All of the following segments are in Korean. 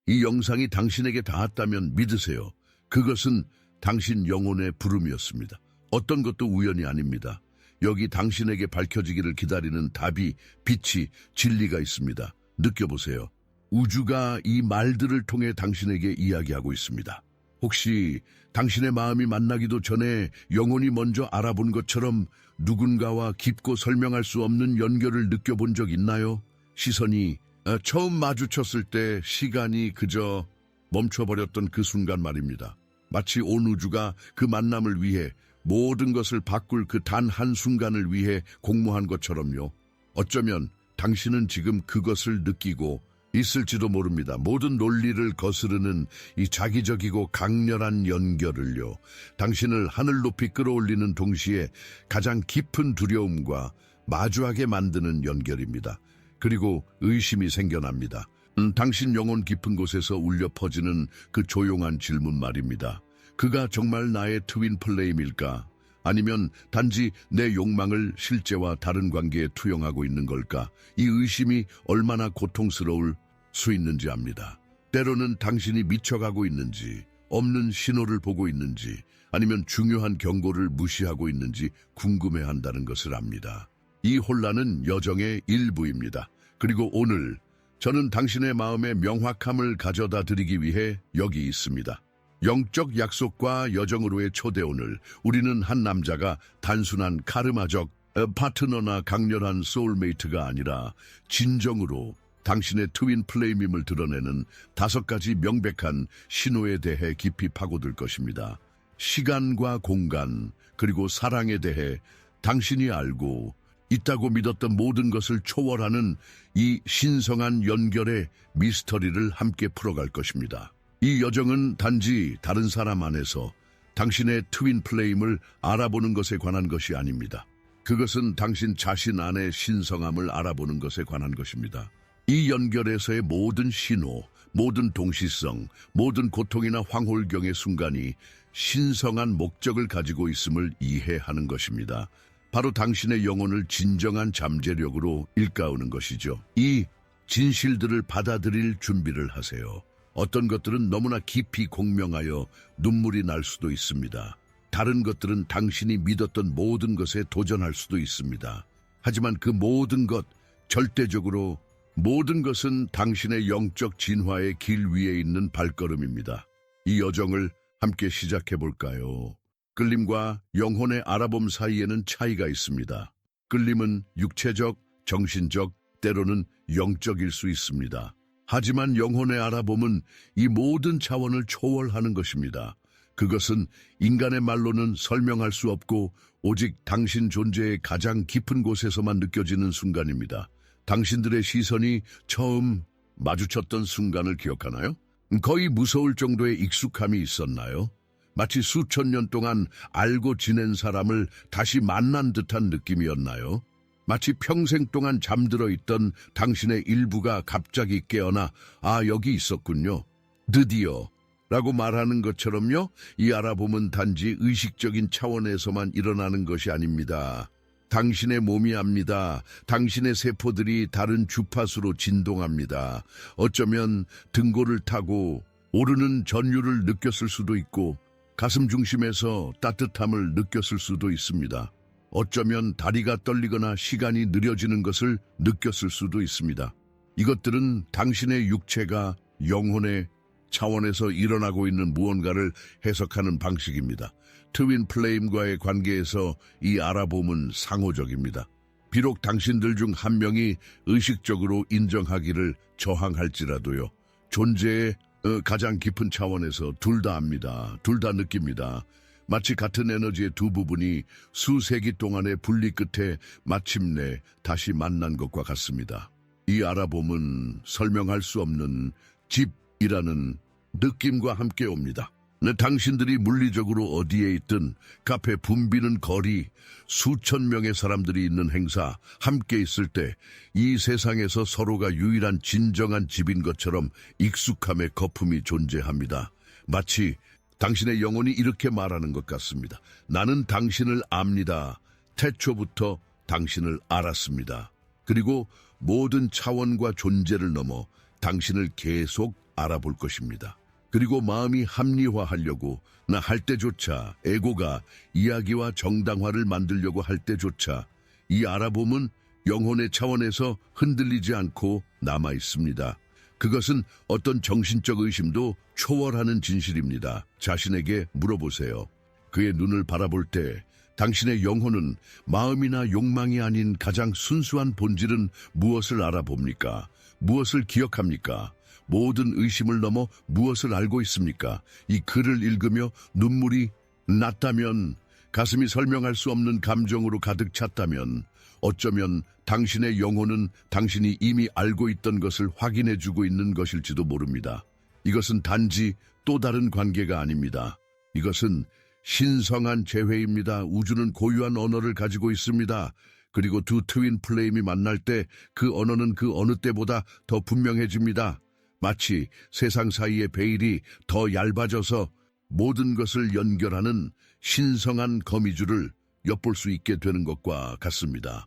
이 영상이 당신에게 닿았다면 믿으세요. 그것은 당신 영혼의 부름이었습니다. 어떤 것도 우연이 아닙니다. 여기 당신에게 밝혀지기를 기다리는 답이, 빛이, 진리가 있습니다. 느껴보세요. 우주가 이 말들을 통해 당신에게 이야기하고 있습니다. 혹시 당신의 마음이 만나기도 전에 영혼이 먼저 알아본 것처럼 누군가와 깊고 설명할 수 없는 연결을 느껴본 적 있나요? 시선이 처음 마주쳤을 때 시간이 그저 멈춰버렸던 그 순간 말입니다. 마치 온 우주가 그 만남을 위해 모든 것을 바꿀 그 단 한순간을 위해 공모한 것처럼요. 어쩌면 당신은 지금 그것을 느끼고 있을지도 모릅니다. 모든 논리를 거스르는 이 자기적이고 강렬한 연결을요. 당신을 하늘 높이 끌어올리는 동시에 가장 깊은 두려움과 마주하게 만드는 연결입니다. 그리고 의심이 생겨납니다. 당신 영혼 깊은 곳에서 울려 퍼지는 그 조용한 질문 말입니다. 그가 정말 나의 트윈 플레임일까? 아니면 단지 내 욕망을 실제와 다른 관계에 투영하고 있는 걸까? 이 의심이 얼마나 고통스러울 수 있는지 압니다. 때로는 당신이 미쳐가고 있는지, 없는 신호를 보고 있는지, 아니면 중요한 경고를 무시하고 있는지 궁금해한다는 것을 압니다. 이 혼란은 여정의 일부입니다. 그리고 오늘 저는 당신의 마음에 명확함을 가져다 드리기 위해 여기 있습니다. 영적 약속과 여정으로의 초대. 오늘 우리는 한 남자가 단순한 카르마적 파트너나 강렬한 소울메이트가 아니라 진정으로 당신의 트윈 플레임임을 드러내는 5가지 명백한 신호에 대해 깊이 파고들 것입니다. 시간과 공간, 그리고 사랑에 대해 당신이 알고 있다고 믿었던 모든 것을 초월하는 이 신성한 연결의 미스터리를 함께 풀어갈 것입니다. 이 여정은 단지 다른 사람 안에서 당신의 트윈 플레임을 알아보는 것에 관한 것이 아닙니다. 그것은 당신 자신 안의 신성함을 알아보는 것에 관한 것입니다. 이 연결에서의 모든 신호, 모든 동시성, 모든 고통이나 황홀경의 순간이 신성한 목적을 가지고 있음을 이해하는 것입니다. 바로 당신의 영혼을 진정한 잠재력으로 일깨우는 것이죠. 이 진실들을 받아들일 준비를 하세요. 어떤 것들은 너무나 깊이 공명하여 눈물이 날 수도 있습니다. 다른 것들은 당신이 믿었던 모든 것에 도전할 수도 있습니다. 하지만 그 모든 것, 절대적으로 모든 것은 당신의 영적 진화의 길 위에 있는 발걸음입니다. 이 여정을 함께 시작해 볼까요? 끌림과 영혼의 알아봄 사이에는 차이가 있습니다. 끌림은 육체적, 정신적, 때로는 영적일 수 있습니다. 하지만 영혼의 알아봄은 이 모든 차원을 초월하는 것입니다. 그것은 인간의 말로는 설명할 수 없고 오직 당신 존재의 가장 깊은 곳에서만 느껴지는 순간입니다. 당신들의 시선이 처음 마주쳤던 순간을 기억하나요? 거의 무서울 정도의 익숙함이 있었나요? 마치 수천 년 동안 알고 지낸 사람을 다시 만난 듯한 느낌이었나요? 마치 평생 동안 잠들어 있던 당신의 일부가 갑자기 깨어나 여기 있었군요. 드디어 라고 말하는 것처럼요. 이 알아봄은 단지 의식적인 차원에서만 일어나는 것이 아닙니다. 당신의 몸이 압니다. 당신의 세포들이 다른 주파수로 진동합니다. 어쩌면 등골을 타고 오르는 전율을 느꼈을 수도 있고 가슴 중심에서 따뜻함을 느꼈을 수도 있습니다. 어쩌면 다리가 떨리거나 시간이 느려지는 것을 느꼈을 수도 있습니다. 이것들은 당신의 육체가 영혼의 차원에서 일어나고 있는 무언가를 해석하는 방식입니다. 트윈 플레임과의 관계에서 이 알아봄은 상호적입니다. 비록 당신들 중 한 명이 의식적으로 인정하기를 저항할지라도요. 존재의 가장 깊은 차원에서 둘 다 압니다. 둘 다 느낍니다. 마치 같은 에너지의 두 부분이 수세기 동안의 분리 끝에 마침내 다시 만난 것과 같습니다. 이 알아봄은 설명할 수 없는 집이라는 느낌과 함께 옵니다. 당신들이 물리적으로 어디에 있든 카페 붐비는 거리, 수천 명의 사람들이 있는 행사, 함께 있을 때 이 세상에서 서로가 유일한 진정한 집인 것처럼 익숙함의 거품이 존재합니다. 마치 당신의 영혼이 이렇게 말하는 것 같습니다. 나는 당신을 압니다. 태초부터 당신을 알았습니다. 그리고 모든 차원과 존재를 넘어 당신을 계속 알아볼 것입니다. 그리고 마음이 합리화하려고 나 할 때조차 에고가 이야기와 정당화를 만들려고 할 때조차 이 알아봄은 영혼의 차원에서 흔들리지 않고 남아 있습니다. 그것은 어떤 정신적 의심도 초월하는 진실입니다. 자신에게 물어보세요. 그의 눈을 바라볼 때 당신의 영혼은 마음이나 욕망이 아닌 가장 순수한 본질은 무엇을 알아봅니까? 무엇을 기억합니까? 모든 의심을 넘어 무엇을 알고 있습니까? 이 글을 읽으며 눈물이 났다면, 가슴이 설명할 수 없는 감정으로 가득 찼다면, 어쩌면 당신의 영혼은 당신이 이미 알고 있던 것을 확인해주고 있는 것일지도 모릅니다. 이것은 단지 또 다른 관계가 아닙니다. 이것은 신성한 재회입니다. 우주는 고유한 언어를 가지고 있습니다. 그리고 두 트윈 플레임이 만날 때 그 언어는 그 어느 때보다 더 분명해집니다. 마치 세상 사이의 베일이 더 얇아져서 모든 것을 연결하는 신성한 거미줄을 엿볼 수 있게 되는 것과 같습니다.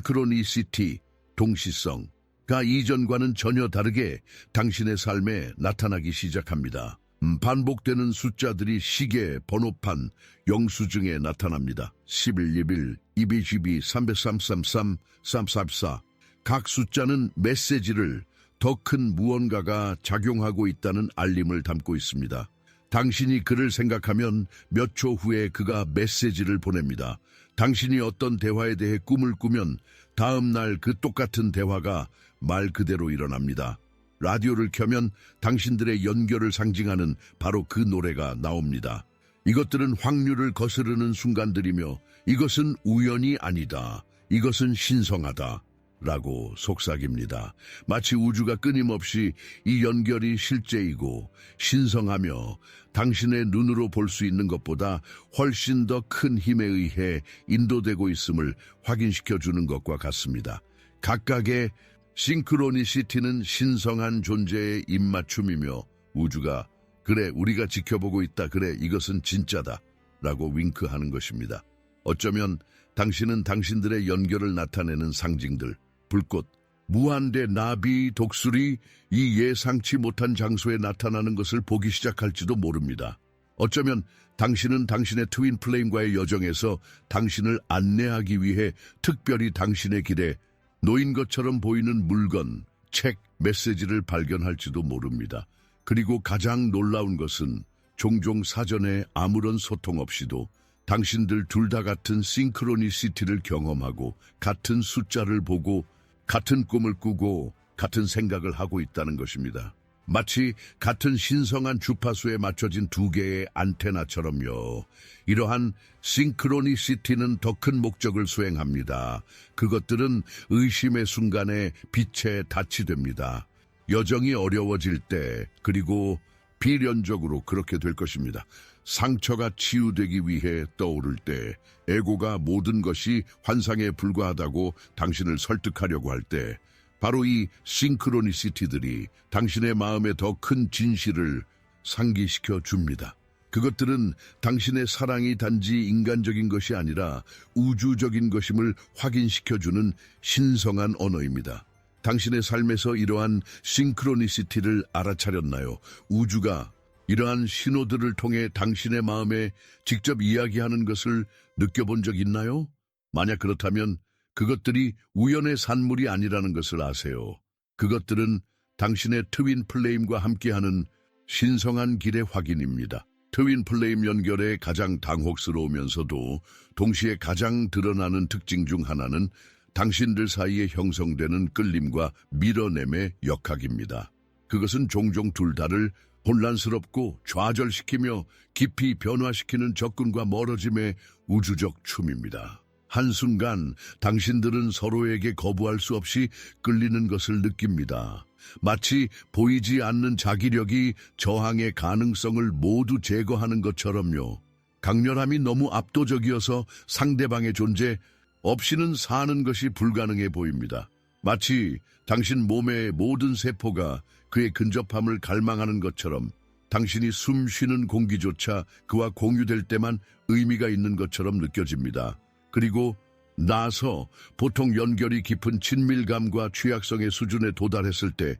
싱크로니시티, 동시성가 이전과는 전혀 다르게 당신의 삶에 나타나기 시작합니다. 반복되는 숫자들이 시계, 번호판, 영수증에 나타납니다. 11, 21, 222, 333, 344. 각 숫자는 메시지를 더 큰 무언가가 작용하고 있다는 알림을 담고 있습니다. 당신이 그를 생각하면 몇 초 후에 그가 메시지를 보냅니다. 당신이 어떤 대화에 대해 꿈을 꾸면 다음 날 그 똑같은 대화가 말 그대로 일어납니다. 라디오를 켜면 당신들의 연결을 상징하는 바로 그 노래가 나옵니다. 이것들은 확률을 거스르는 순간들이며 이것은 우연이 아니다. 이것은 신성하다. 라고 속삭입니다. 마치 우주가 끊임없이 이 연결이 실제이고 신성하며 당신의 눈으로 볼 수 있는 것보다 훨씬 더 큰 힘에 의해 인도되고 있음을 확인시켜 주는 것과 같습니다. 각각의 싱크로니시티는 신성한 존재의 입맞춤이며 우주가 그래 우리가 지켜보고 있다 그래 이것은 진짜다 라고 윙크하는 것입니다. 어쩌면 당신은 당신들의 연결을 나타내는 상징들 불꽃, 무한대 나비, 독수리 이 예상치 못한 장소에 나타나는 것을 보기 시작할지도 모릅니다. 어쩌면 당신은 당신의 트윈 플레임과의 여정에서 당신을 안내하기 위해 특별히 당신의 길에 놓인 것처럼 보이는 물건, 책, 메시지를 발견할지도 모릅니다. 그리고 가장 놀라운 것은 종종 사전에 아무런 소통 없이도 당신들 둘 다 같은 싱크로니시티를 경험하고 같은 숫자를 보고 같은 꿈을 꾸고 같은 생각을 하고 있다는 것입니다. 마치 같은 신성한 주파수에 맞춰진 두 개의 안테나처럼요. 이러한 싱크로니시티는 더 큰 목적을 수행합니다. 그것들은 의심의 순간에 빛의 닻이 됩니다. 여정이 어려워질 때 그리고 비련적으로 그렇게 될 것입니다. 상처가 치유되기 위해 떠오를 때, 에고가 모든 것이 환상에 불과하다고 당신을 설득하려고 할 때, 바로 이 싱크로니시티들이 당신의 마음에 더 큰 진실을 상기시켜 줍니다. 그것들은 당신의 사랑이 단지 인간적인 것이 아니라 우주적인 것임을 확인시켜주는 신성한 언어입니다. 당신의 삶에서 이러한 싱크로니시티를 알아차렸나요? 우주가 이러한 신호들을 통해 당신의 마음에 직접 이야기하는 것을 느껴본 적 있나요? 만약 그렇다면 그것들이 우연의 산물이 아니라는 것을 아세요. 그것들은 당신의 트윈 플레임과 함께하는 신성한 길의 확인입니다. 트윈 플레임 연결의 가장 당혹스러우면서도 동시에 가장 드러나는 특징 중 하나는 당신들 사이에 형성되는 끌림과 밀어냄의 역학입니다. 그것은 종종 둘 다를 혼란스럽고 좌절시키며 깊이 변화시키는 접근과 멀어짐의 우주적 춤입니다. 한순간 당신들은 서로에게 거부할 수 없이 끌리는 것을 느낍니다. 마치 보이지 않는 자기력이 저항의 가능성을 모두 제거하는 것처럼요. 강렬함이 너무 압도적이어서 상대방의 존재 없이는 사는 것이 불가능해 보입니다. 마치 당신 몸의 모든 세포가 그의 근접함을 갈망하는 것처럼 당신이 숨 쉬는 공기조차 그와 공유될 때만 의미가 있는 것처럼 느껴집니다. 그리고 나서 보통 연결이 깊은 친밀감과 취약성의 수준에 도달했을 때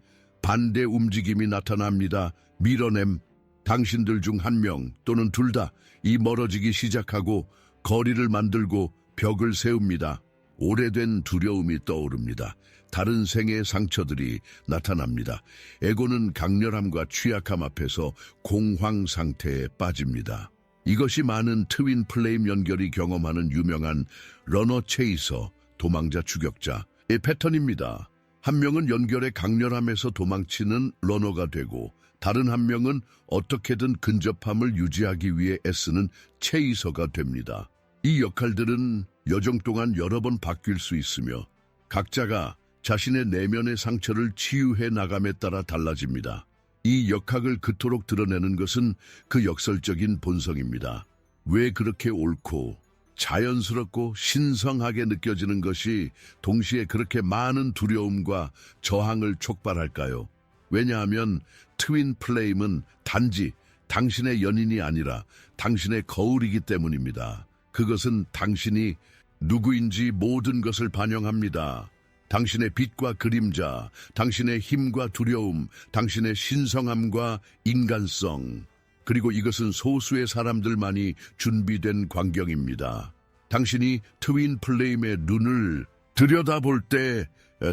반대 움직임이 나타납니다. 밀어냄. 당신들 중 한 명 또는 둘 다 이 멀어지기 시작하고 거리를 만들고 벽을 세웁니다. 오래된 두려움이 떠오릅니다. 다른 생의 상처들이 나타납니다. 에고는 강렬함과 취약함 앞에서 공황 상태에 빠집니다. 이것이 많은 트윈 플레임 연결이 경험하는 유명한 러너 체이서, 도망자 추격자의 패턴입니다. 한 명은 연결의 강렬함에서 도망치는 러너가 되고 다른 한 명은 어떻게든 근접함을 유지하기 위해 애쓰는 체이서가 됩니다. 이 역할들은 여정 동안 여러 번 바뀔 수 있으며 각자가 자신의 내면의 상처를 치유해 나감에 따라 달라집니다. 이 역학을 그토록 드러내는 것은 그 역설적인 본성입니다. 왜 그렇게 옳고 자연스럽고 신성하게 느껴지는 것이 동시에 그렇게 많은 두려움과 저항을 촉발할까요? 왜냐하면 트윈 플레임은 단지 당신의 연인이 아니라 당신의 거울이기 때문입니다. 그것은 당신이 누구인지 모든 것을 반영합니다. 당신의 빛과 그림자, 당신의 힘과 두려움, 당신의 신성함과 인간성, 그리고 이것은 소수의 사람들만이 준비된 광경입니다. 당신이 트윈 플레임의 눈을 들여다볼 때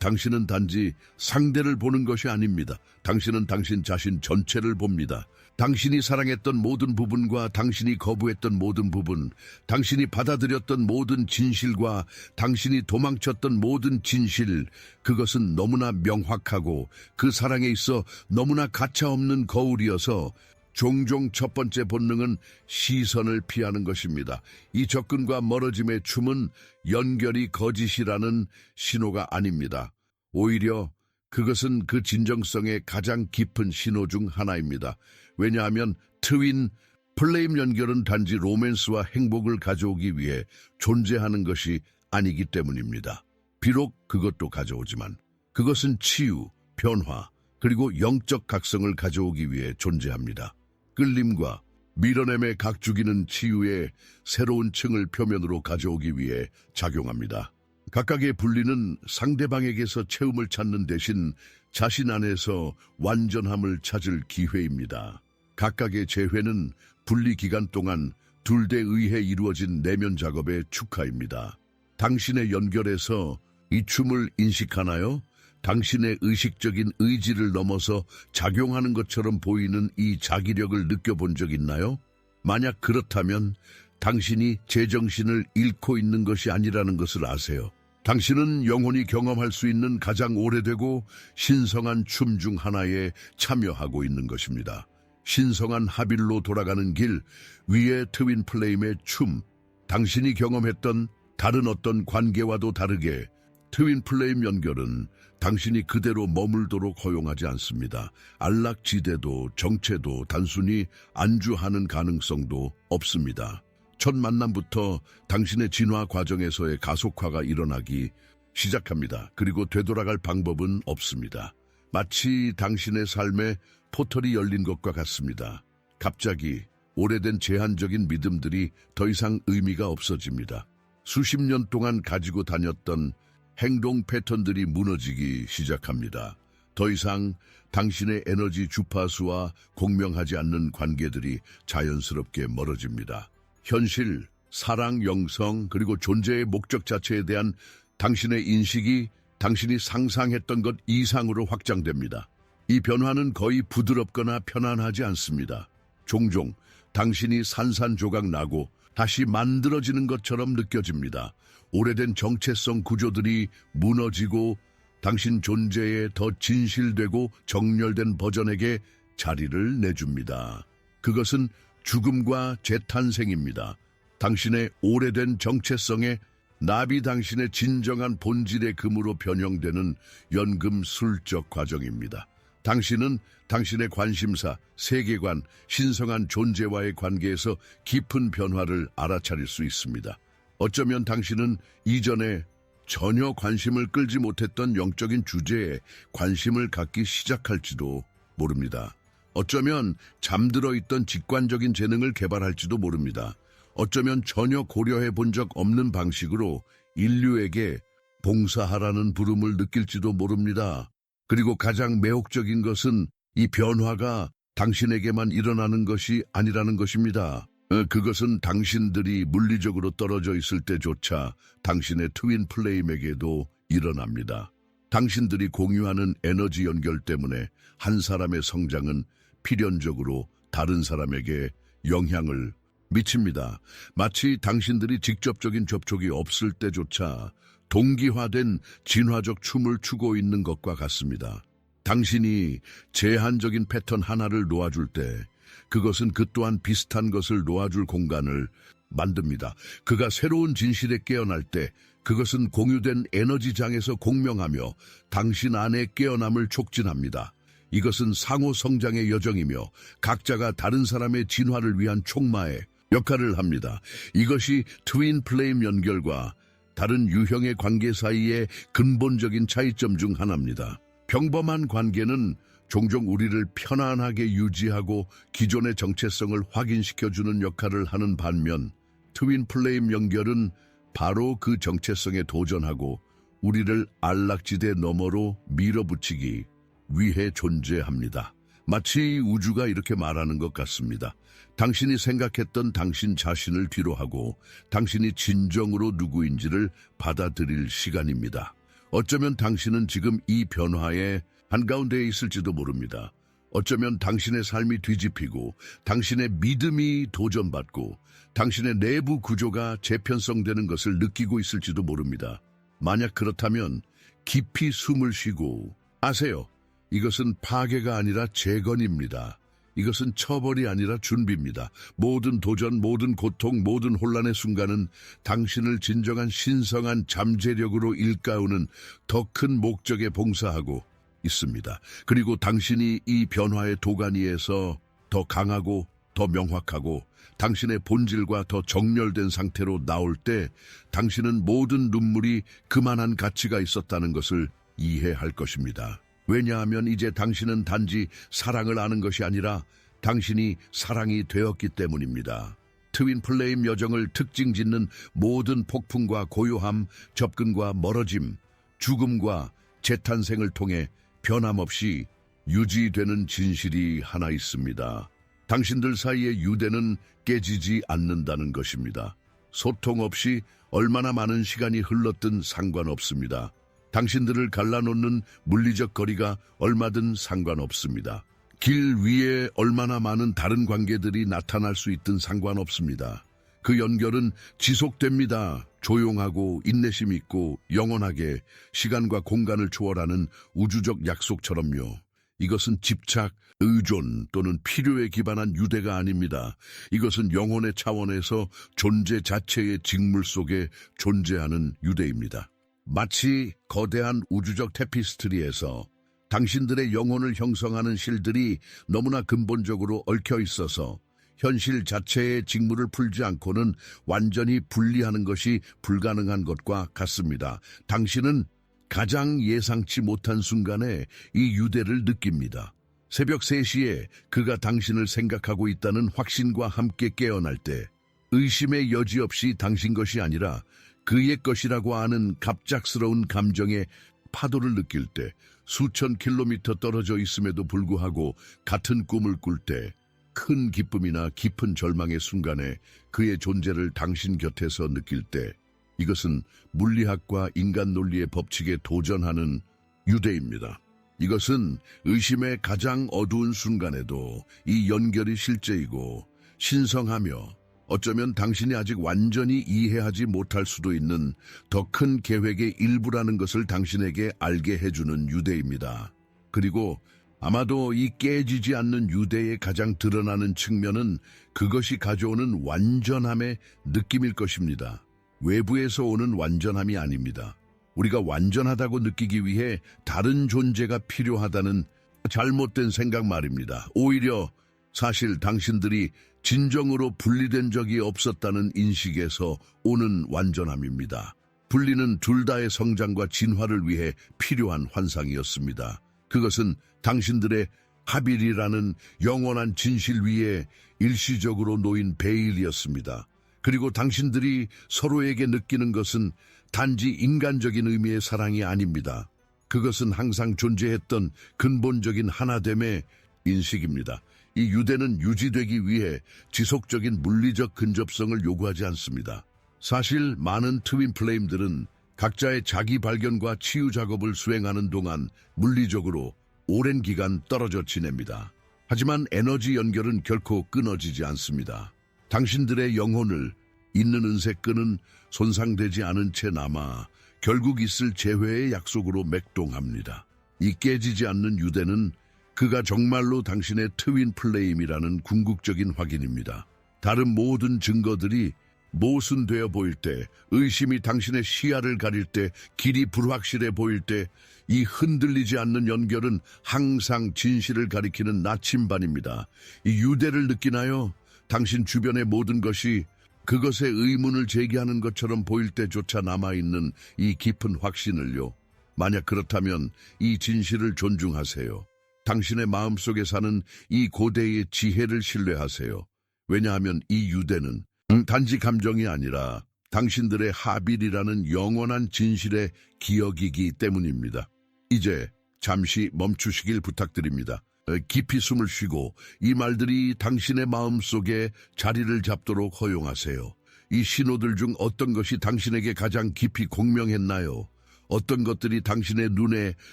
당신은 단지 상대를 보는 것이 아닙니다. 당신은 당신 자신 전체를 봅니다. 당신이 사랑했던 모든 부분과 당신이 거부했던 모든 부분, 당신이 받아들였던 모든 진실과 당신이 도망쳤던 모든 진실, 그것은 너무나 명확하고 그 사랑에 있어 너무나 가차없는 거울이어서 종종 첫 번째 본능은 시선을 피하는 것입니다. 이 접근과 멀어짐의 춤은 연결이 거짓이라는 신호가 아닙니다. 오히려 그것은 그 진정성의 가장 깊은 신호 중 하나입니다. 왜냐하면 트윈 플레임 연결은 단지 로맨스와 행복을 가져오기 위해 존재하는 것이 아니기 때문입니다. 비록 그것도 가져오지만 그것은 치유, 변화, 그리고 영적 각성을 가져오기 위해 존재합니다. 끌림과 밀어냄의 각주기는 치유의 새로운 층을 표면으로 가져오기 위해 작용합니다. 각각의 분리는 상대방에게서 채움을 찾는 대신 자신 안에서 완전함을 찾을 기회입니다. 각각의 재회는 분리 기간 동안 둘 대 의해 이루어진 내면 작업의 축하입니다. 당신의 연결에서 이 춤을 인식하나요? 당신의 의식적인 의지를 넘어서 작용하는 것처럼 보이는 이 자기력을 느껴본 적 있나요? 만약 그렇다면 당신이 제정신을 잃고 있는 것이 아니라는 것을 아세요. 당신은 영혼이 경험할 수 있는 가장 오래되고 신성한 춤 중 하나에 참여하고 있는 것입니다. 신성한 하빌로 돌아가는 길 위의 트윈 플레임의 춤, 당신이 경험했던 다른 어떤 관계와도 다르게 트윈 플레임 연결은 당신이 그대로 머물도록 허용하지 않습니다. 안락지대도 정체도 단순히 안주하는 가능성도 없습니다. 첫 만남부터 당신의 진화 과정에서의 가속화가 일어나기 시작합니다. 그리고 되돌아갈 방법은 없습니다. 마치 당신의 삶에 포털이 열린 것과 같습니다. 갑자기 오래된 제한적인 믿음들이 더 이상 의미가 없어집니다. 수십 년 동안 가지고 다녔던 행동 패턴들이 무너지기 시작합니다. 더 이상 당신의 에너지 주파수와 공명하지 않는 관계들이 자연스럽게 멀어집니다. 현실, 사랑, 영성, 그리고 존재의 목적 자체에 대한 당신의 인식이 당신이 상상했던 것 이상으로 확장됩니다. 이 변화는 거의 부드럽거나 편안하지 않습니다. 종종 당신이 산산조각 나고 다시 만들어지는 것처럼 느껴집니다. 오래된 정체성 구조들이 무너지고 당신 존재에 더 진실되고 정렬된 버전에게 자리를 내줍니다. 그것은 죽음과 재탄생입니다. 당신의 오래된 정체성에 납이 당신의 진정한 본질의 금으로 변형되는 연금술적 과정입니다. 당신은 당신의 관심사, 세계관, 신성한 존재와의 관계에서 깊은 변화를 알아차릴 수 있습니다. 어쩌면 당신은 이전에 전혀 관심을 끌지 못했던 영적인 주제에 관심을 갖기 시작할지도 모릅니다. 어쩌면 잠들어 있던 직관적인 재능을 개발할지도 모릅니다. 어쩌면 전혀 고려해 본 적 없는 방식으로 인류에게 봉사하라는 부름을 느낄지도 모릅니다. 그리고 가장 매혹적인 것은 이 변화가 당신에게만 일어나는 것이 아니라는 것입니다. 그것은 당신들이 물리적으로 떨어져 있을 때조차 당신의 트윈 플레임에게도 일어납니다. 당신들이 공유하는 에너지 연결 때문에 한 사람의 성장은 필연적으로 다른 사람에게 영향을 미칩니다. 마치 당신들이 직접적인 접촉이 없을 때조차 동기화된 진화적 춤을 추고 있는 것과 같습니다. 당신이 제한적인 패턴 하나를 놓아줄 때 그것은 그 또한 비슷한 것을 놓아줄 공간을 만듭니다. 그가 새로운 진실에 깨어날 때 그것은 공유된 에너지장에서 공명하며 당신 안의 깨어남을 촉진합니다. 이것은 상호 성장의 여정이며 각자가 다른 사람의 진화를 위한 촉마의 역할을 합니다. 이것이 트윈 플레임 연결과 다른 유형의 관계 사이의 근본적인 차이점 중 하나입니다. 평범한 관계는 종종 우리를 편안하게 유지하고 기존의 정체성을 확인시켜주는 역할을 하는 반면 트윈 플레임 연결은 바로 그 정체성에 도전하고 우리를 안락지대 너머로 밀어붙이기 위해 존재합니다. 마치 우주가 이렇게 말하는 것 같습니다. 당신이 생각했던 당신 자신을 뒤로하고 당신이 진정으로 누구인지를 받아들일 시간입니다. 어쩌면 당신은 지금 이 변화의 한가운데에 있을지도 모릅니다. 어쩌면 당신의 삶이 뒤집히고 당신의 믿음이 도전받고 당신의 내부 구조가 재편성되는 것을 느끼고 있을지도 모릅니다. 만약 그렇다면 깊이 숨을 쉬고 아세요. 이것은 파괴가 아니라 재건입니다. 이것은 처벌이 아니라 준비입니다. 모든 도전, 모든 고통, 모든 혼란의 순간은 당신을 진정한 신성한 잠재력으로 일깨우는 더 큰 목적에 봉사하고 있습니다. 그리고 당신이 이 변화의 도가니에서 더 강하고 더 명확하고 당신의 본질과 더 정렬된 상태로 나올 때 당신은 모든 눈물이 그만한 가치가 있었다는 것을 이해할 것입니다. 왜냐하면 이제 당신은 단지 사랑을 아는 것이 아니라 당신이 사랑이 되었기 때문입니다. 트윈 플레임 여정을 특징 짓는 모든 폭풍과 고요함, 접근과 멀어짐, 죽음과 재탄생을 통해 변함없이 유지되는 진실이 하나 있습니다. 당신들 사이의 유대는 깨지지 않는다는 것입니다. 소통 없이 얼마나 많은 시간이 흘렀든 상관없습니다. 당신들을 갈라놓는 물리적 거리가 얼마든 상관없습니다. 길 위에 얼마나 많은 다른 관계들이 나타날 수 있든 상관없습니다. 그 연결은 지속됩니다. 조용하고 인내심 있고 영원하게 시간과 공간을 초월하는 우주적 약속처럼요. 이것은 집착, 의존 또는 필요에 기반한 유대가 아닙니다. 이것은 영혼의 차원에서 존재 자체의 직물 속에 존재하는 유대입니다. 마치 거대한 우주적 테피스트리에서 당신들의 영혼을 형성하는 실들이 너무나 근본적으로 얽혀 있어서 현실 자체의 직무를 풀지 않고는 완전히 분리하는 것이 불가능한 것과 같습니다. 당신은 가장 예상치 못한 순간에 이 유대를 느낍니다. 새벽 3시에 그가 당신을 생각하고 있다는 확신과 함께 깨어날 때 의심의 여지 없이 당신 것이 아니라 그의 것이라고 아는 갑작스러운 감정의 파도를 느낄 때 수천 킬로미터 떨어져 있음에도 불구하고 같은 꿈을 꿀 때 큰 기쁨이나 깊은 절망의 순간에 그의 존재를 당신 곁에서 느낄 때 이것은 물리학과 인간 논리의 법칙에 도전하는 유대입니다. 이것은 의심의 가장 어두운 순간에도 이 연결이 실제이고 신성하며 어쩌면 당신이 아직 완전히 이해하지 못할 수도 있는 더 큰 계획의 일부라는 것을 당신에게 알게 해주는 유대입니다. 그리고 아마도 이 깨지지 않는 유대의 가장 드러나는 측면은 그것이 가져오는 완전함의 느낌일 것입니다. 외부에서 오는 완전함이 아닙니다. 우리가 완전하다고 느끼기 위해 다른 존재가 필요하다는 잘못된 생각 말입니다. 오히려 사실 당신들이 진정으로 분리된 적이 없었다는 인식에서 오는 완전함입니다. 분리는 둘 다의 성장과 진화를 위해 필요한 환상이었습니다. 그것은 당신들의 하빌이라는 영원한 진실 위에 일시적으로 놓인 베일이었습니다. 그리고 당신들이 서로에게 느끼는 것은 단지 인간적인 의미의 사랑이 아닙니다. 그것은 항상 존재했던 근본적인 하나됨의 인식입니다. 이 유대는 유지되기 위해 지속적인 물리적 근접성을 요구하지 않습니다. 사실 많은 트윈 플레임들은 각자의 자기 발견과 치유 작업을 수행하는 동안 물리적으로 오랜 기간 떨어져 지냅니다. 하지만 에너지 연결은 결코 끊어지지 않습니다. 당신들의 영혼을 잇는 은색끈은 손상되지 않은 채 남아 결국 있을 재회의 약속으로 맥동합니다. 이 깨지지 않는 유대는 그가 정말로 당신의 트윈 플레임이라는 궁극적인 확인입니다. 다른 모든 증거들이 모순되어 보일 때, 의심이 당신의 시야를 가릴 때, 길이 불확실해 보일 때, 이 흔들리지 않는 연결은 항상 진실을 가리키는 나침반입니다. 이 유대를 느끼나요? 당신 주변의 모든 것이 그것에 의문을 제기하는 것처럼 보일 때조차 남아있는 이 깊은 확신을요. 만약 그렇다면 이 진실을 존중하세요. 당신의 마음속에 사는 이 고대의 지혜를 신뢰하세요. 왜냐하면 이 유대는 단지 감정이 아니라 당신들의 하빌이라는 영원한 진실의 기억이기 때문입니다. 이제 잠시 멈추시길 부탁드립니다. 깊이 숨을 쉬고 이 말들이 당신의 마음속에 자리를 잡도록 허용하세요. 이 신호들 중 어떤 것이 당신에게 가장 깊이 공명했나요? 어떤 것들이 당신의 눈에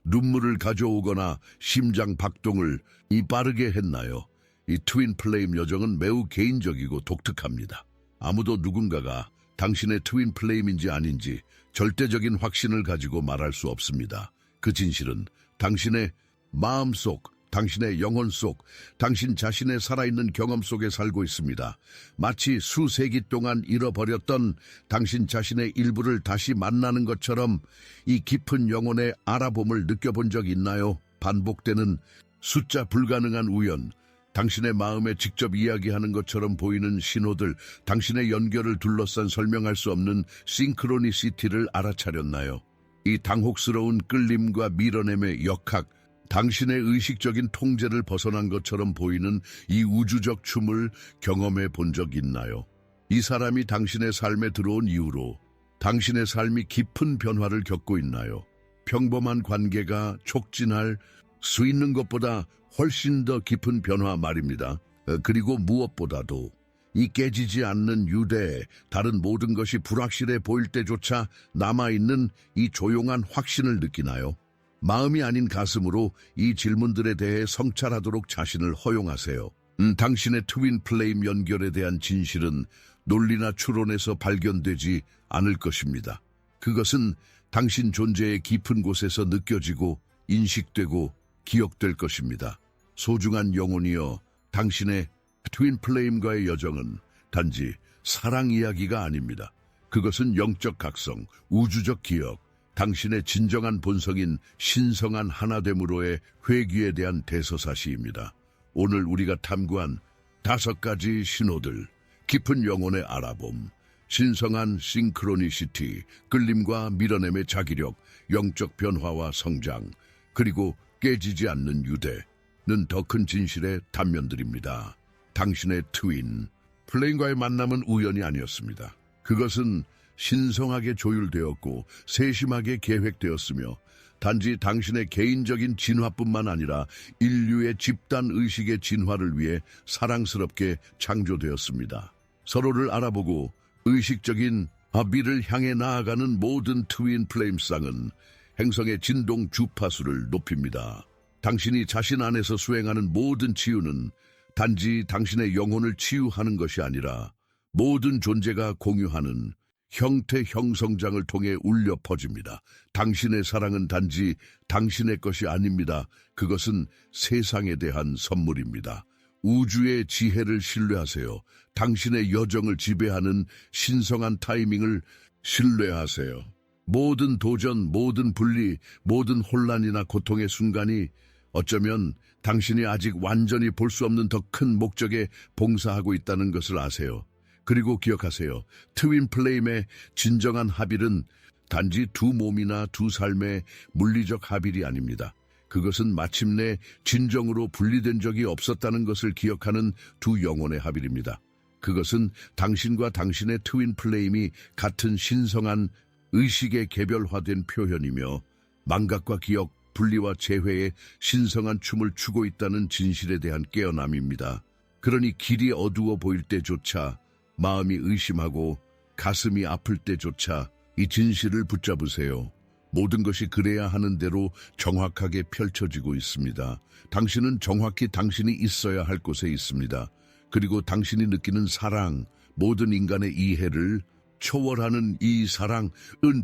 눈물을 가져오거나 심장 박동을 빠르게 했나요? 이 트윈 플레임 여정은 매우 개인적이고 독특합니다. 아무도 누군가가 당신의 트윈 플레임인지 아닌지 절대적인 확신을 가지고 말할 수 없습니다. 그 진실은 당신의 마음속, 당신의 영혼 속, 당신 자신의 살아있는 경험 속에 살고 있습니다. 마치 수세기 동안 잃어버렸던 당신 자신의 일부를 다시 만나는 것처럼 이 깊은 영혼의 알아봄을 느껴본 적 있나요? 반복되는 숫자 불가능한 우연, 당신의 마음에 직접 이야기하는 것처럼 보이는 신호들, 당신의 연결을 둘러싼 설명할 수 없는 싱크로니시티를 알아차렸나요? 이 당혹스러운 끌림과 밀어냄의 역학, 당신의 의식적인 통제를 벗어난 것처럼 보이는 이 우주적 춤을 경험해 본 적 있나요? 이 사람이 당신의 삶에 들어온 이후로 당신의 삶이 깊은 변화를 겪고 있나요? 평범한 관계가 촉진할 수 있는 것보다 훨씬 더 깊은 변화 말입니다. 그리고 무엇보다도 이 깨지지 않는 유대, 다른 모든 것이 불확실해 보일 때조차 남아있는 이 조용한 확신을 느끼나요? 마음이 아닌 가슴으로 이 질문들에 대해 성찰하도록 자신을 허용하세요. 당신의 트윈 플레임 연결에 대한 진실은 논리나 추론에서 발견되지 않을 것입니다. 그것은 당신 존재의 깊은 곳에서 느껴지고 인식되고 기억될 것입니다. 소중한 영혼이여, 당신의 트윈 플레임과의 여정은 단지 사랑 이야기가 아닙니다. 그것은 영적 각성, 우주적 기억, 당신의 진정한 본성인 신성한 하나됨으로의 회귀에 대한 대서사시입니다. 오늘 우리가 탐구한 5가지 신호들, 깊은 영혼의 알아봄, 신성한 싱크로니시티, 끌림과 밀어냄의 자기력, 영적 변화와 성장, 그리고 깨지지 않는 유대는 더 큰 진실의 단면들입니다. 당신의 트윈 플레임과의 만남은 우연이 아니었습니다. 그것은 신성하게 조율되었고 세심하게 계획되었으며 단지 당신의 개인적인 진화뿐만 아니라 인류의 집단 의식의 진화를 위해 사랑스럽게 창조되었습니다. 서로를 알아보고 의식적인 미를 향해 나아가는 모든 트윈 플레임쌍은 행성의 진동 주파수를 높입니다. 당신이 자신 안에서 수행하는 모든 치유는 단지 당신의 영혼을 치유하는 것이 아니라 모든 존재가 공유하는 형태 형성장을 통해 울려 퍼집니다. 당신의 사랑은 단지 당신의 것이 아닙니다. 그것은 세상에 대한 선물입니다. 우주의 지혜를 신뢰하세요. 당신의 여정을 지배하는 신성한 타이밍을 신뢰하세요. 모든 도전, 모든 분리, 모든 혼란이나 고통의 순간이 어쩌면 당신이 아직 완전히 볼 수 없는 더 큰 목적에 봉사하고 있다는 것을 아세요. 그리고 기억하세요. 트윈 플레임의 진정한 합일은 단지 두 몸이나 두 삶의 물리적 합일이 아닙니다. 그것은 마침내 진정으로 분리된 적이 없었다는 것을 기억하는 두 영혼의 합일입니다. 그것은 당신과 당신의 트윈 플레임이 같은 신성한 의식의 개별화된 표현이며 망각과 기억, 분리와 재회의 신성한 춤을 추고 있다는 진실에 대한 깨어남입니다. 그러니 길이 어두워 보일 때조차, 마음이 의심하고 가슴이 아플 때조차 이 진실을 붙잡으세요. 모든 것이 그래야 하는 대로 정확하게 펼쳐지고 있습니다. 당신은 정확히 당신이 있어야 할 곳에 있습니다. 그리고 당신이 느끼는 사랑, 모든 인간의 이해를 초월하는 이 사랑은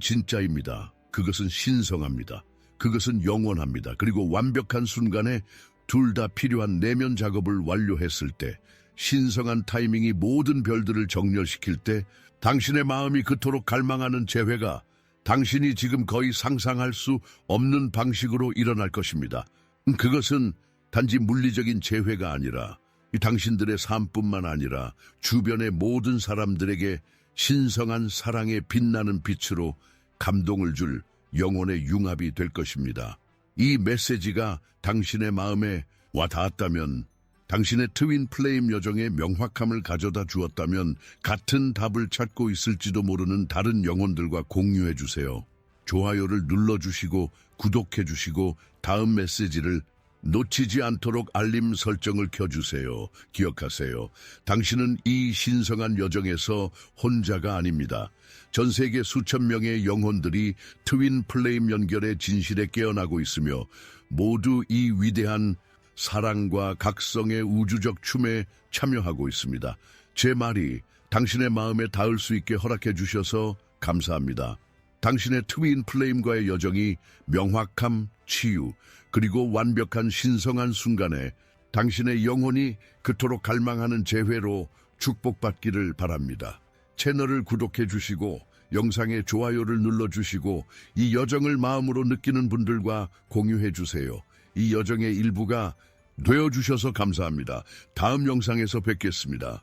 진짜입니다. 그것은 신성합니다. 그것은 영원합니다. 그리고 완벽한 순간에 둘 다 필요한 내면 작업을 완료했을 때, 신성한 타이밍이 모든 별들을 정렬시킬 때, 당신의 마음이 그토록 갈망하는 재회가 당신이 지금 거의 상상할 수 없는 방식으로 일어날 것입니다. 그것은 단지 물리적인 재회가 아니라 당신들의 삶뿐만 아니라 주변의 모든 사람들에게 신성한 사랑의 빛나는 빛으로 감동을 줄 영혼의 융합이 될 것입니다. 이 메시지가 당신의 마음에 와 닿았다면, 당신의 트윈 플레임 여정에 명확함을 가져다 주었다면 같은 답을 찾고 있을지도 모르는 다른 영혼들과 공유해 주세요. 좋아요를 눌러주시고 구독해 주시고 다음 메시지를 놓치지 않도록 알림 설정을 켜주세요. 기억하세요. 당신은 이 신성한 여정에서 혼자가 아닙니다. 전 세계 수천 명의 영혼들이 트윈 플레임 연결의 진실에 깨어나고 있으며 모두 이 위대한 사랑과 각성의 우주적 춤에 참여하고 있습니다. 제 말이 당신의 마음에 닿을 수 있게 허락해 주셔서 감사합니다. 당신의 트윈 플레임과의 여정이 명확함, 치유, 그리고 완벽한 신성한 순간에 당신의 영혼이 그토록 갈망하는 재회로 축복받기를 바랍니다. 채널을 구독해 주시고 영상에 좋아요를 눌러주시고 이 여정을 마음으로 느끼는 분들과 공유해 주세요. 이 여정의 일부가 되어주셔서 감사합니다. 다음 영상에서 뵙겠습니다.